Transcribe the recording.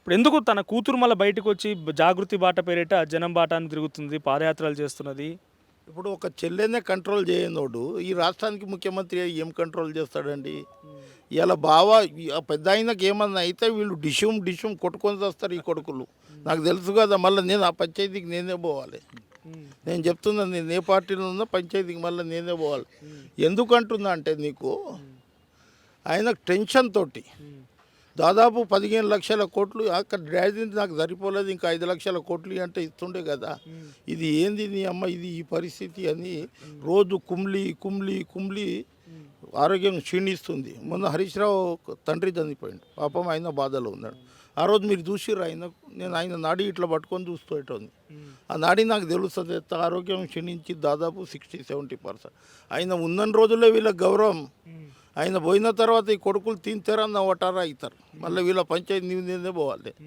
ఇప్పుడు ఎందుకు తన కూతురు మళ్ళీ బయటకు వచ్చి జాగృతి బాట పేరిట జనం బాటాన్ని తిరుగుతుంది, పాదయాత్రలు చేస్తున్నది? ఇప్పుడు ఒక చెల్లెనే కంట్రోల్ చేయనోడు ఈ రాష్ట్రానికి ముఖ్యమంత్రి అయ్యి ఏం కంట్రోల్ చేస్తాడండి? ఇలా బావ ఆ పెద్ద ఆయనకి ఏమన్నా అయితే వీళ్ళు డిషుమ్ డిషుమ్ కొట్టుకొని వస్తారు ఈ కొడుకులు. నాకు తెలుసు కదా, మళ్ళీ నేను ఆ పంచాయతీకి నేనే పోవాలి. నేను చెప్తున్నాను, నేను ఏ పార్టీలో ఉన్నా పంచాయతీకి మళ్ళీ నేనే పోవాలి. ఎందుకంటున్నా అంటే నీకు ఆయన టెన్షన్ తోటి దాదాపు 15 లక్షల కోట్లు అక్కడ డ్రైజీ నాకు సరిపోలేదు, ఇంకా 5 లక్షల కోట్లు అంటే ఇస్తుండే కదా. ఇది ఏంది నీ అమ్మ, ఇది ఈ పరిస్థితి అని రోజు కుమ్లి కుమ్లి కుమ్లి ఆరోగ్యం క్షీణిస్తుంది. మొన్న హరీష్ రావు తండ్రి చనిపోయింది, పాపం ఆయన బాధలో ఉన్నాడు. ఆ రోజు మీరు చూసిర్రు ఆయన, నేను ఆయన నాడి ఇట్లా పట్టుకొని చూస్తుంటుంది. ఆ నాడి నాకు తెలుస్తుంది, ఆరోగ్యం క్షీణించి దాదాపు 60-70%. ఆయన ఉన్న రోజుల్లో వీళ్ళ గౌరవం, ఆయన పోయిన తర్వాత ఈ కొడుకులు తింటారన్న ఒటారా అవుతారు. మళ్ళీ వీళ్ళ పంచాయతీ నీవు నేనే పోవాలి.